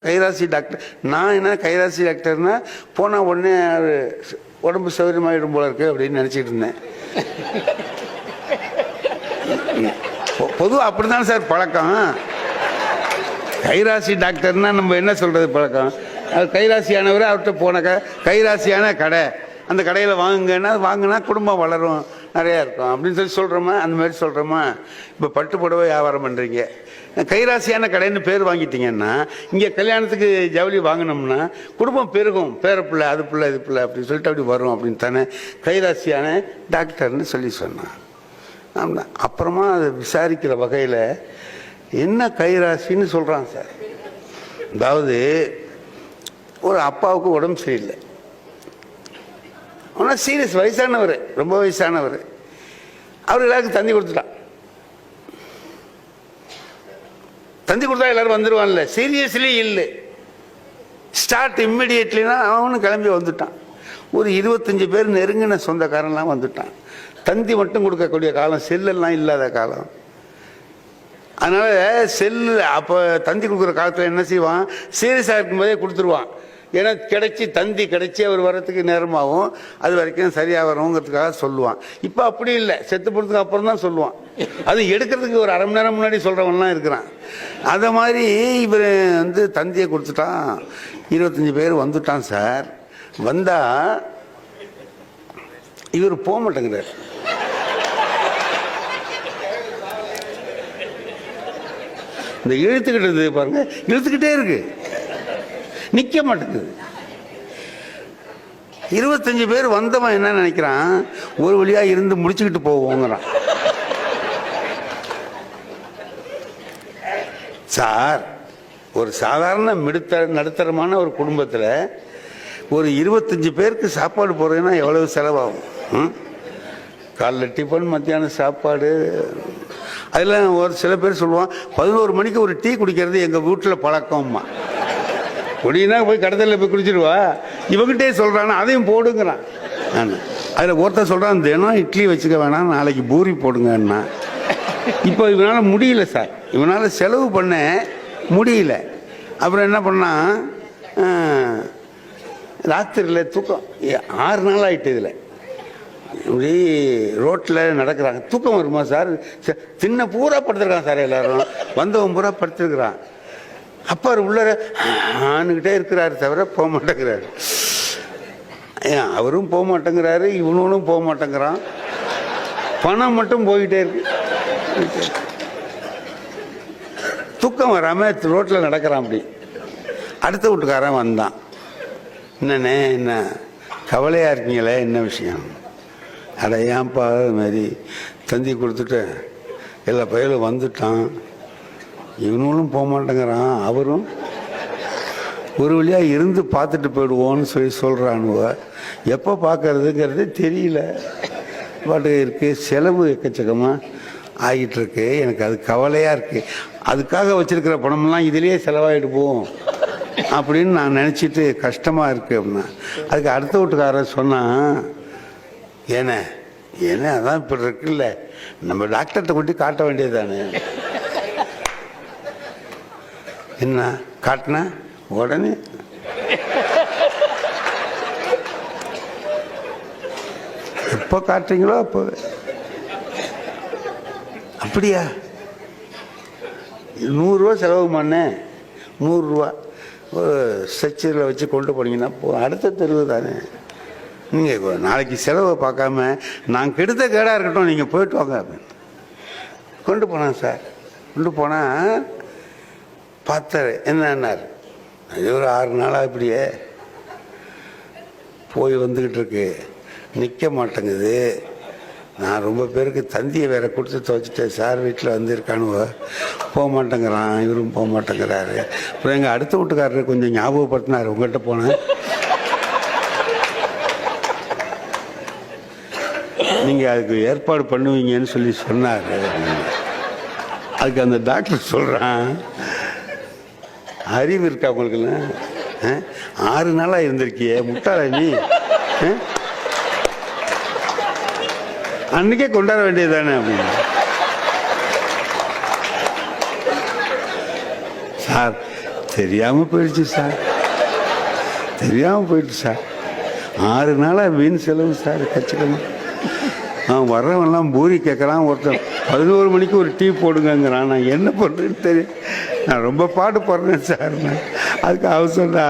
கைராசி doctor. நான் என்ன கைராசி டாக்டர்னா போனால் உடனே உடம்பு சௌகரியமாகிடும் போல இருக்கு அப்படின்னு நினச்சிட்டு இருந்தேன். பொதுவாக அப்படி தான் சார் பழக்கம். கைராசி டாக்டர்னா நம்ம என்ன சொல்கிறது பழக்கம், அது கைராசியானவர் அவர்கிட்ட போன கைராசியான கடை, அந்த கடையில் வாங்குங்கன்னா வாங்கினா குடும்பம் வளரும் நிறையா இருக்கும் அப்படின்னு சொல்லி சொல்கிறோமா, அந்த மாதிரி சொல்கிறோமா. இப்போ பட்டு புடவை வியாபாரம் பண்ணுறீங்க, கைராசியான கடைன்னு பேர் வாங்கிட்டீங்கன்னா இங்கே கல்யாணத்துக்கு ஜவுளி வாங்கினோம்னா குடும்பம் பெருகும், பேரப்பிள்ளை அது பிள்ளை இது பிள்ளை அப்படின்னு சொல்லிட்டு அப்படி வரும் அப்படின்னு தானே கைராசியான டாக்டர்னு சொல்லி சொன்னான். ஆமாம். அப்புறமா அதை விசாரிக்கிற வகையில் என்ன கைராசின்னு சொல்கிறான் சார். அதாவது ஒரு அப்பாவுக்கு உடம்பு சரியில்லை, ஆனால் சீரியஸ், வயசானவர், ரொம்ப வயசானவர். அவர் எல்லாருக்கும் தந்தி கொடுத்துட்டான். தந்தி கொடுத்தா எல்லாரும் வந்துடுவான்ல, சீரியஸ்லி இல்லை, ஸ்டார்ட் இம்மிடியேட்லினா அவனும் கிளம்பி வந்துட்டான். ஒரு 25 பேர் நெருங்கின சொந்தக்காரன்லாம் வந்துட்டான். தந்தி மட்டும் கொடுக்கக்கூடிய காலம், செல்லெல்லாம் இல்லாத காலம். அதனால் செல்லு அப்போ தந்தி கொடுக்குற காலத்தில் என்ன செய்வான், சீரியஸாக இருக்கும்போதே கொடுத்துருவான். ஏன்னா கிடைச்சி தந்தி கிடைச்சி அவர் வர்றதுக்கு நேரமாகும், அது வரைக்கும் சரியாக வரணுங்கிறதுக்காக சொல்லுவான். இப்போ அப்படி இல்லை, செத்து போகிறதுக்கு அப்புறம் தான் சொல்லுவான். அது எடுக்கிறதுக்கு ஒரு அரை மணி நேரம் முன்னாடி சொல்கிறவன்லாம் இருக்கிறான். அதை மாதிரி இவர் தந்தியை கொடுத்துட்டான். 25 பேர் வந்துட்டான் சார். வந்தால் இவர் போக மாட்டேங்கிறார். இந்த இழுத்துக்கிட்டது பாருங்க, இழுத்துக்கிட்டே இருக்கு, நிற்க மாட்டேங்குது. 25 பேர் வந்தவன் என்ன நினைக்கிறான், ஒரு வழியா இருந்து முடிச்சுக்கிட்டு போவோங்கிறான். சார், ஒரு சாதாரண நடுத்தரமான ஒரு குடும்பத்தில் ஒரு 25 பேருக்கு சாப்பாடு போடுறதுன்னா எவ்வளவு செலவாகும்? காலைல டிஃபன், மத்தியானம் சாப்பாடு, அதெல்லாம் ஒரு சில பேர் சொல்லுவான் 11 மணிக்கு ஒரு டீ குடிக்கிறது எங்கள் வீட்டில் பழக்கம்மா. குடினா போய் கடத்தலில் போய் குடிச்சிருவா, இவங்கிட்டே சொல்கிறான்னா அதையும் போடுங்கிறான். அதில் ஒருத்தர் சொல்கிறான், தினம் இட்லி வச்சுக்க வேணாம், நாளைக்கு பூரி போடுங்கன்னா. இப்போ இவனால் முடியல சார், இவனால் செலவு பண்ண முடியல. அப்புறம் என்ன பண்ணால், ராத்திரியில் தூக்கம் 6 நாள் ஆகிட்டு. இதில் இப்படி ரோட்டில் நடக்கிறாங்க, தூக்கம் வருமா சார்? சின்ன பூரா படுத்துருக்கான் சார், எல்லாரும் வந்தவன் பூரா படுத்துருக்குறான். அப்போ அவர் உள்ள ஆணுக்கிட்டே இருக்கிறாரு தவிர போக மாட்டேங்கிறாரு. அவரும் போக மாட்டேங்கிறாரு, இவனும் போக மாட்டேங்கிறான். பணம் மட்டும் போய்கிட்டே இருக்கு. தூக்கம் வராமல் ரோட்டில் நடக்கிறான். அப்படி அடுத்த வீட்டுக்காரன் வந்தான். என்னண்ணே, என்ன கவலையாக இருக்கீங்களே, என்ன விஷயம்? அட ஏன்ப்பா அது மாதிரி தந்தி கொடுத்துட்டு எல்லா பயிலும் வந்துட்டான், இவனும் போக மாட்டேங்கிறான், அவரும் ஒரு வழியாக இருந்து பார்த்துட்டு போயிடுவோன்னு சொல்லி சொல்கிறானுவ. எப்போ பார்க்கறதுங்கிறது தெரியல, பாட்டு இருக்குது, செலவு எக்கச்சக்கமாக ஆகிட்டுருக்கு. எனக்கு அது கவலையாக இருக்குது. அதுக்காக வச்சுருக்கிற பணமெல்லாம் இதிலேயே செலவாகிட்டு போவோம் அப்படின்னு நான் நினச்சிட்டு கஷ்டமாக இருக்குது அப்படின்னா. அதுக்கு அடுத்த வீட்டுக்காரர் சொன்னான், ஏன்னா அதான் இப்போ இருக்குல்ல, நம்ம டாக்டர்கிட்ட கொண்டு காட்ட வேண்டியது தானே. என்ன காட்டினா உடனே எப்போ காட்டுறீங்களோ அப்போ. அப்படியா? 100 ரூபா செலவு பண்ணேன், 100 ரூபா ஒரு ஸ்ட்ரெச்சரில் வச்சு கொண்டு போனீங்கன்னா அடுத்த தெருவு தானே. நீங்கள் நாளைக்கு செலவை பார்க்காம நான் கெடுத்த கேடாக இருக்கட்டும், நீங்கள் போயிட்டு வாங்க அப்படின்னு கொண்டு போனான் சார். கொண்டு போனால் பார்த்தாரு. என்னன்னார், அது ஒரு 6 நாளாக இப்படியே போய் வந்துக்கிட்டு இருக்கு, நிற்க மாட்டேங்குது. நான் ரொம்ப பேருக்கு தந்தியை வேற கொடுத்து துவைச்சிட்டேன் சார், வீட்டில் வந்துருக்கானுவ, போக மாட்டேங்கிறான், இவரும் போக மாட்டேங்கிறாரு. அப்புறம் எங்கள் அடுத்த வீட்டுக்காரரு கொஞ்சம் ஞாபகப்படுத்தினார், உங்கள்கிட்ட போனேன், நீங்கள் அதுக்கு ஏற்பாடு பண்ணுவீங்கன்னு சொல்லி சொன்னார். அதுக்கு அந்த டாக்டர் சொல்கிறான், அறிவு இருக்கா உங்களுக்குன்னு? 6 நாளாக இருந்திருக்கியே முட்டாள நீ, அன்னைக்கே கொண்டாட வேண்டியது தானே அப்படின்னு. சார் தெரியாமல் போயிடுச்சு சார், தெரியாமல் போயிடுச்சு சார். 6 நாளாக வீண் செலவு சார். கச்சிக்கணும். அவன் வர்றவன்லாம் பூரி கேட்குறான். ஒருத்தன் 11 மணிக்கு ஒரு டீ போடுங்கிறான். நான் என்ன பண்ணுறேன்னு தெரியும். நான் ரொம்ப பாட்டு போடுறேன் சார். நான் அதுக்கு அவர் சொன்னா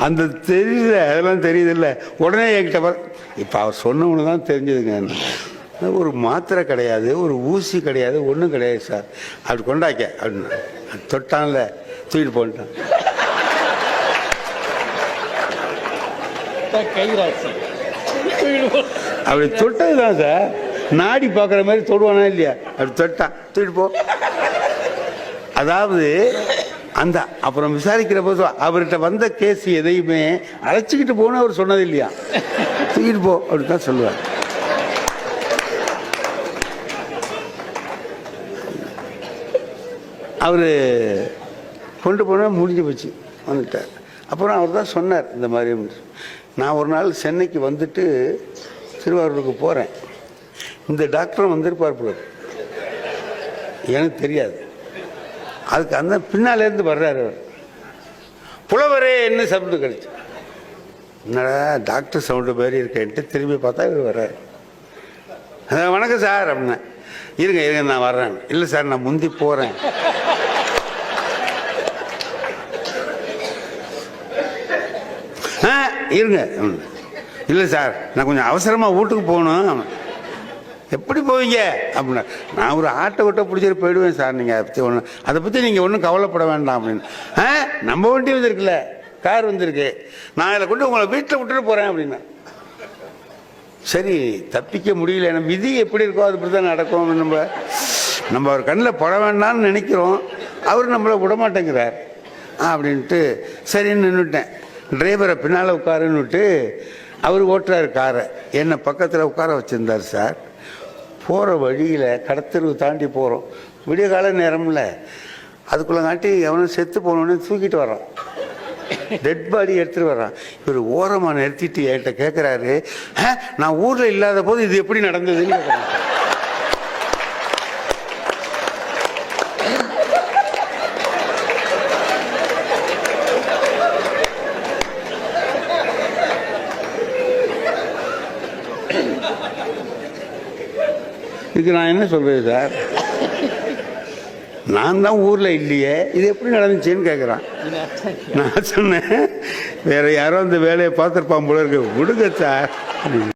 அந்த தெரியல, அதெல்லாம் தெரியுதில்ல. உடனே என்கிட்ட இப்போ அவர் சொன்னவனு தான் தெரிஞ்சதுங்க. ஒரு மாத்திரை கிடையாது, ஒரு ஊசி கிடையாது, ஒன்றும் கிடையாது சார். அப்படி கொண்டாக்க அப்படின்னு தொட்டான்ல, தூக்கிட்டு போட்டான். அப்படி தொட்டது தான் சார். நாடி பார்க்குற மாதிரி தொடுவானா இல்லையா? அப்படி தொட்டான், தூக்கிட்டு போ. அதாவது அந்த அப்புறம் விசாரிக்கிற போது அவர்கிட்ட வந்த கேஸ் எதையுமே அழைச்சிக்கிட்டு போன்னு அவர் சொன்னது இல்லையா, தூக்கிட்டு போ அப்படின்னு தான் சொல்லுவார். அவர் கொண்டு போனால் முடிஞ்சு போச்சு, வந்துட்டார். அப்புறம் அவர் தான் சொன்னார் இந்த மாதிரி. நான் ஒரு நாள் சென்னைக்கு வந்துட்டு திருவாரூருக்கு போகிறேன். இந்த டாக்டரும் வந்திருப்பார் போல, எனக்கு தெரியாது. அதுக்கு அந்த பின்னாலேருந்து வர்றாரு அவர். புலவரே என்ன சவுண்டு கிடைச்சு, என்னடா டாக்டர் சவுண்டு மாதிரி இருக்கேன்ட்டு திரும்பி பார்த்தா இவர் வர்றாரு. வணக்கம் சார் அப்படின்னா. இருங்க இருங்க நான் வர்றேன். இல்லை சார் நான் முந்தி போகிறேன். இருங்க. இல்லை சார் நான் கொஞ்சம் அவசரமாக வீட்டுக்கு போகணும். எப்படி போவீங்க அப்படின்னா, நான் ஒரு ஆட்டோ விட்ட பிடிச்சிட்டு போயிடுவேன் சார். நீங்கள் அதை பற்றி நீங்கள் ஒன்றும் கவலைப்பட வேண்டாம் அப்படின்னு. நம்ம வண்டி வந்துருக்குல்ல, கார் வந்திருக்கு, நான் அதில் கொண்டு உங்களை வீட்டில் விட்டுட்டு போகிறேன் அப்படின்னா. சரி தப்பிக்க முடியல, நம்ம விதி எப்படி இருக்கோ அது இப்படி தான் நடக்கும். நம்ம அவர் கண்ணில் பட வேண்டாம்னு நினைக்கிறோம், அவர் நம்மளை விட மாட்டேங்கிறார் அப்படின்ட்டு சரின்னு நின்றுட்டேன். டிரைவரை பின்னால் உட்காருன்னுட்டு அவர் ஓட்டுறாரு காரை, என்னை பக்கத்தில் உட்கார வச்சுருந்தார் சார். போகிற வழியில் கடத்தெருவு தாண்டி போகிறோம், விடிய கால நேரம்ல. அதுக்குள்ளே காட்டி எவனும் செத்து போனோன்னு தூக்கிட்டு வரான், டெட் பாடி எடுத்துகிட்டு வரான். இவர் ஓரமாக நிறுத்திட்டு என்கிட்ட கேட்குறாரு, நான் ஊரில் இல்லாத போது இது எப்படி நடந்ததுன்னு கேட்குறாங்க. இதுக்கு நான் என்ன சொல்றது சார்? நான் தான் ஊர்ல இல்லையே, இது எப்படி நடந்துச்சுன்னு கேட்குறான். நான் சொன்னேன், வேற யாரோ அந்த வேலையை பார்த்துருப்பான் போல இருக்கு, விடுங்க சார்.